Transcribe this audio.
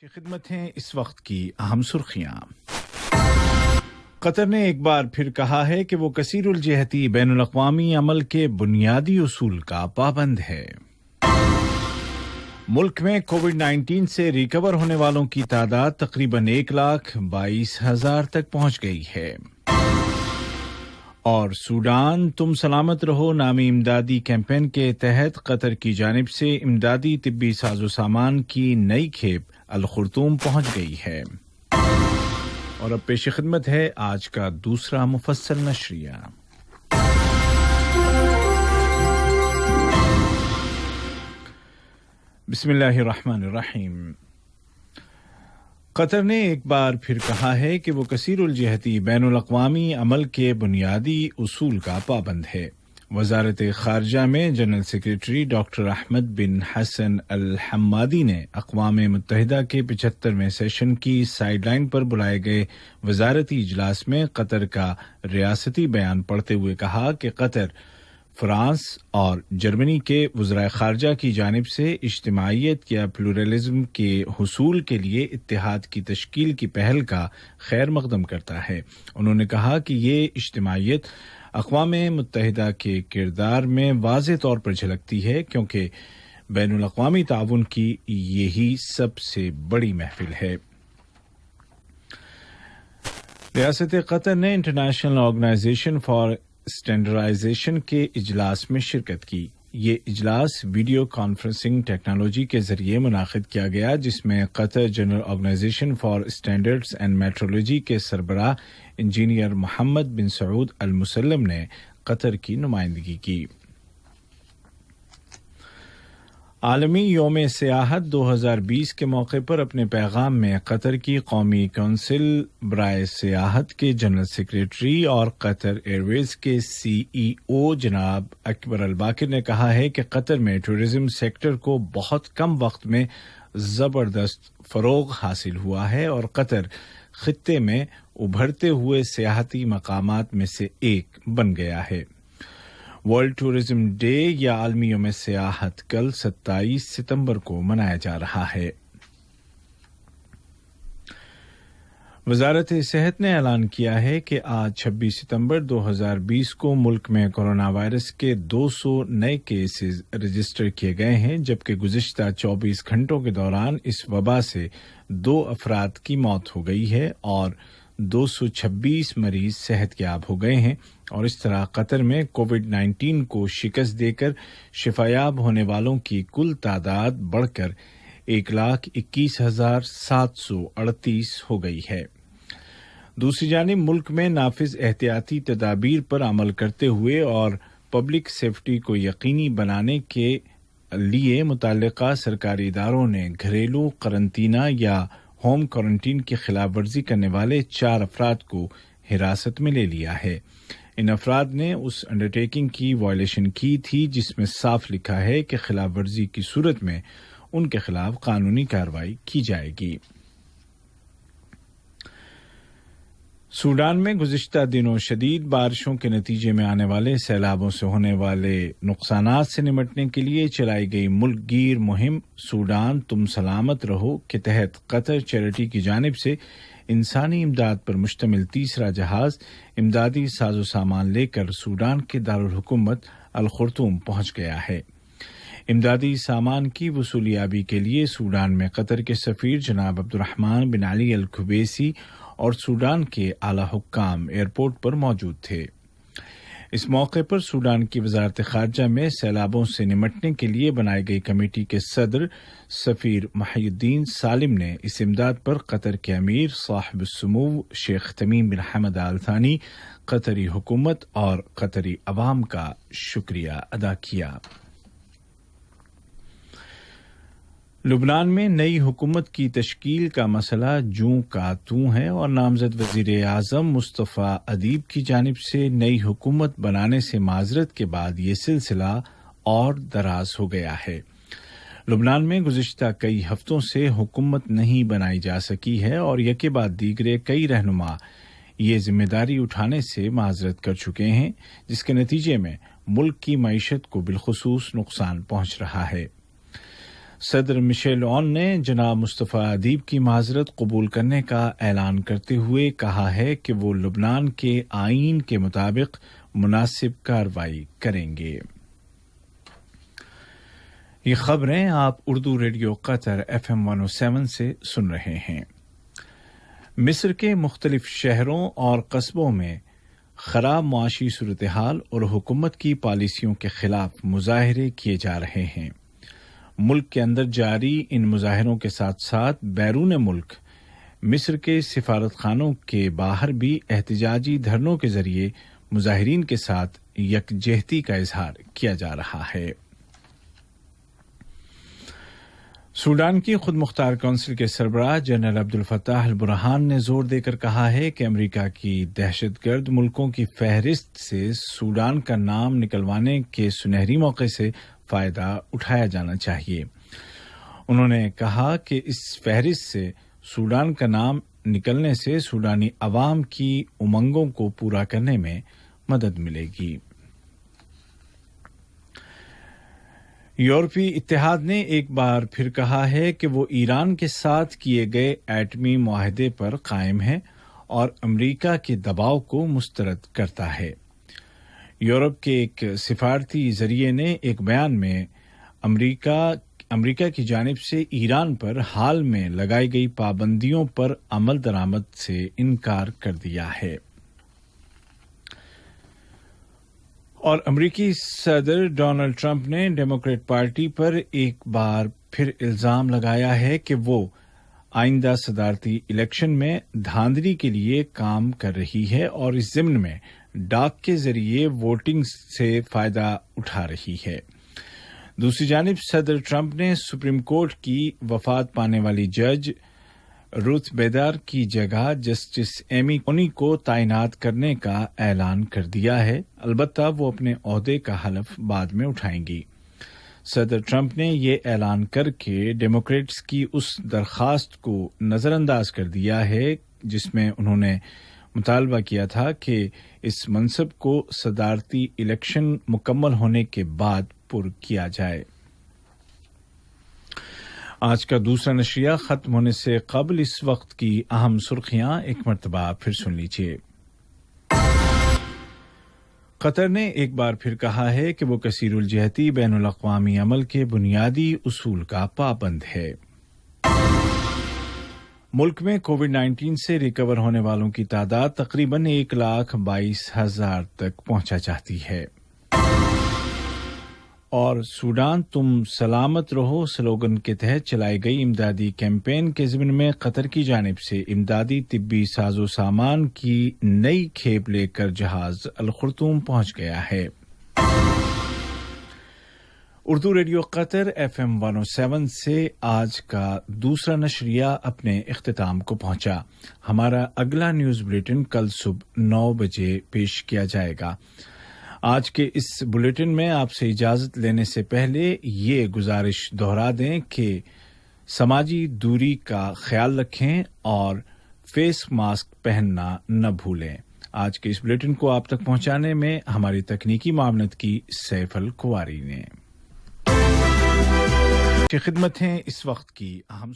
کی خدمت ہیں اس وقت کی اہم سرخیاں۔ قطر نے ایک بار پھر کہا ہے کہ وہ کثیر الجہتی بین الاقوامی عمل کے بنیادی اصول کا پابند ہے۔ ملک میں کووڈ-19 سے ریکور ہونے والوں کی تعداد تقریباً 1,22,000 تک پہنچ گئی ہے۔ اور سوڈان تم سلامت رہو نامی امدادی کیمپین کے تحت قطر کی جانب سے امدادی طبی ساز و سامان کی نئی کھیپ الخرطوم پہنچ گئی ہے۔ اور اب پیش خدمت ہے آج کا دوسرا مفصل نشریہ۔ بسم اللہ الرحمن الرحیم۔ قطر نے ایک بار پھر کہا ہے کہ وہ کثیر الجہتی بین الاقوامی عمل کے بنیادی اصول کا پابند ہے۔ وزارت خارجہ میں جنرل سیکریٹری ڈاکٹر احمد بن حسن الحمادی نے اقوام متحدہ کے 75ویں سیشن کی سائیڈ لائن پر بلائے گئے وزارتی اجلاس میں قطر کا ریاستی بیان پڑھتے ہوئے کہا کہ قطر، فرانس اور جرمنی کے وزرائے خارجہ کی جانب سے اجتماعیت یا پلورلزم کے حصول کے لیے اتحاد کی تشکیل کی پہل کا خیر مقدم کرتا ہے۔ انہوں نے کہا کہ یہ اجتماعیت اقوام متحدہ کے کردار میں واضح طور پر جھلکتی ہے، کیونکہ بین الاقوامی تعاون کی یہی سب سے بڑی محفل ہے۔ ریاست قطر نے انٹرنیشنل آرگنائزیشن فار اسٹینڈرڈائزیشن کے اجلاس میں شرکت کی۔ یہ اجلاس ویڈیو کانفرنسنگ ٹیکنالوجی کے ذریعے منعقد کیا گیا، جس میں Qatar general organization for standards and metrology کے سربراہ انجینئر محمد بن سعود المسلم نے قطر کی نمائندگی کی۔ عالمی یوم سیاحت 2020 کے موقع پر اپنے پیغام میں قطر کی قومی کونسل برائے سیاحت کے جنرل سیکریٹری اور قطر ایئر ویز کے CEO جناب اکبر الباقر نے کہا ہے کہ قطر میں ٹورزم سیکٹر کو بہت کم وقت میں زبردست فروغ حاصل ہوا ہے اور قطر خطے میں ابھرتے ہوئے سیاحتی مقامات میں سے ایک بن گیا ہے۔ ورلڈ ٹورزم ڈے یا عالمی یوم سیاحت کل 27 ستمبر کو منایا جا رہا ہے۔ وزارت صحت نے اعلان کیا ہے کہ آج 26 ستمبر 2020 کو ملک میں کورونا وائرس کے 200 نئے کیسز رجسٹر کیے گئے ہیں، جبکہ گزشتہ 24 گھنٹوں کے دوران اس وبا سے 2 افراد کی موت ہو گئی ہے اور 226 مریض صحت یاب ہو گئے ہیں، اور اس طرح قطر میں کووڈ-19 کو شکست دے کر شفایاب ہونے والوں کی کل تعداد بڑھ کر 1,21,738 ہو گئی ہے۔ دوسری جانب ملک میں نافذ احتیاطی تدابیر پر عمل کرتے ہوئے اور پبلک سیفٹی کو یقینی بنانے کے لیے متعلقہ سرکاری اداروں نے گھریلو قرنطینہ یا ہوم کوارنٹین کی خلاف ورزی کرنے والے 4 افراد کو حراست میں لے لیا ہے۔ ان افراد نے اس انڈرٹیکنگ کی وائلیشن کی تھی جس میں صاف لکھا ہے کہ خلاف ورزی کی صورت میں ان کے خلاف قانونی کارروائی کی جائے گی۔ سوڈان میں گزشتہ دنوں شدید بارشوں کے نتیجے میں آنے والے سیلابوں سے ہونے والے نقصانات سے نمٹنے کے لیے چلائی گئی ملک گیر مہم سوڈان تم سلامت رہو کے تحت قطر چیریٹی کی جانب سے انسانی امداد پر مشتمل تیسرا جہاز امدادی ساز و سامان لے کر سوڈان کے دارالحکومت الخرطوم پہنچ گیا ہے۔ امدادی سامان کی وصولیابی کے لیے سوڈان میں قطر کے سفیر جناب عبدالرحمن بن علی الخبیسی اور سوڈان کے اعلی حکام ایئرپورٹ پر موجود تھے۔ اس موقع پر سوڈان کی وزارت خارجہ میں سیلابوں سے نمٹنے کے لیے بنائی گئی کمیٹی کے صدر سفیر محی الدین سالم نے اس امداد پر قطر کے امیر صاحب السمو شیخ تمیم بن حمد آل ثانی، قطری حکومت اور قطری عوام کا شکریہ ادا کیا۔ لبنان میں نئی حکومت کی تشکیل کا مسئلہ جوں کا توں ہے اور نامزد وزیر اعظم مصطفیٰ ادیب کی جانب سے نئی حکومت بنانے سے معذرت کے بعد یہ سلسلہ اور دراز ہو گیا ہے۔ لبنان میں گزشتہ کئی ہفتوں سے حکومت نہیں بنائی جا سکی ہے اور یکے بعد دیگرے کئی رہنما یہ ذمہ داری اٹھانے سے معذرت کر چکے ہیں، جس کے نتیجے میں ملک کی معیشت کو بالخصوص نقصان پہنچ رہا ہے۔ صدر میشیل عون نے جناب مصطفی ادیب کی معذرت قبول کرنے کا اعلان کرتے ہوئے کہا ہے کہ وہ لبنان کے آئین کے مطابق مناسب کارروائی کریں گے۔ یہ خبریں آپ اردو ریڈیو قطر FM 107 سے سن رہے ہیں۔ مصر کے مختلف شہروں اور قصبوں میں خراب معاشی صورتحال اور حکومت کی پالیسیوں کے خلاف مظاہرے کیے جا رہے ہیں۔ ملک کے اندر جاری ان مظاہروں کے ساتھ ساتھ بیرون ملک مصر کے سفارت خانوں کے باہر بھی احتجاجی دھرنوں کے ذریعے مظاہرین کے ساتھ یکجہتی کا اظہار کیا جا رہا ہے۔ سوڈان کی خود مختار کونسل کے سربراہ جنرل عبدالفتاح البرہان نے زور دے کر کہا ہے کہ امریکہ کی دہشت گرد ملکوں کی فہرست سے سوڈان کا نام نکلوانے کے سنہری موقع سے فائدہ اٹھایا جانا چاہیے۔ انہوں نے کہا کہ اس فہرست سے سوڈان کا نام نکلنے سے سوڈانی عوام کی امنگوں کو پورا کرنے میں مدد ملے گی۔ یورپی اتحاد نے ایک بار پھر کہا ہے کہ وہ ایران کے ساتھ کیے گئے ایٹمی معاہدے پر قائم ہے اور امریکہ کے دباؤ کو مسترد کرتا ہے۔ یورپ کے ایک سفارتی ذریعے نے ایک بیان میں امریکہ کی جانب سے ایران پر حال میں لگائی گئی پابندیوں پر عمل درآمد سے انکار کر دیا ہے۔ اور امریکی صدر ڈونلڈ ٹرمپ نے ڈیموکریٹ پارٹی پر ایک بار پھر الزام لگایا ہے کہ وہ آئندہ صدارتی الیکشن میں دھاندلی کے لیے کام کر رہی ہے اور اس ضمن میں ڈاک کے ذریعے ووٹنگ سے فائدہ اٹھا رہی ہے۔ دوسری جانب صدر ٹرمپ نے سپریم کورٹ کی وفات پانے والی جج روتھ بیدر کی جگہ جسٹس ایمی کونی کو تعینات کرنے کا اعلان کر دیا ہے، البتہ وہ اپنے عہدے کا حلف بعد میں اٹھائیں گی۔ صدر ٹرمپ نے یہ اعلان کر کے ڈیموکریٹس کی اس درخواست کو نظر انداز کر دیا ہے جس میں انہوں نے مطالبہ کیا تھا کہ اس منصب کو صدارتی الیکشن مکمل ہونے کے بعد پر کیا جائے۔ آج کا دوسرا نشریہ ختم ہونے سے قبل اس وقت کی اہم سرخیاں ایک مرتبہ پھر سن لیجیے۔ قطر نے ایک بار پھر کہا ہے کہ وہ کثیر الجہتی بین الاقوامی عمل کے بنیادی اصول کا پابند ہے۔ ملک میں کووڈ-19 سے ریکور ہونے والوں کی تعداد تقریباً 1,22,000 تک پہنچا چاہتی ہے۔ اور سوڈان تم سلامت رہو سلوگن کے تحت چلائی گئی امدادی کیمپین کے ضمن میں قطر کی جانب سے امدادی طبی ساز و سامان کی نئی کھیپ لے کر جہاز الخرطوم پہنچ گیا ہے۔ اردو ریڈیو قطر FM 107 سے آج کا دوسرا نشریہ اپنے اختتام کو پہنچا۔ ہمارا اگلا نیوز بلیٹن کل صبح 9 بجے پیش کیا جائے گا۔ آج کے اس بلیٹن میں آپ سے اجازت لینے سے پہلے یہ گزارش دہرا دیں کہ سماجی دوری کا خیال رکھیں اور فیس ماسک پہننا نہ بھولیں۔ آج کے اس بلیٹن کو آپ تک پہنچانے میں ہماری تکنیکی معاونت کی سیف الکواری نے۔ خدمت ہیں اس وقت کی اہم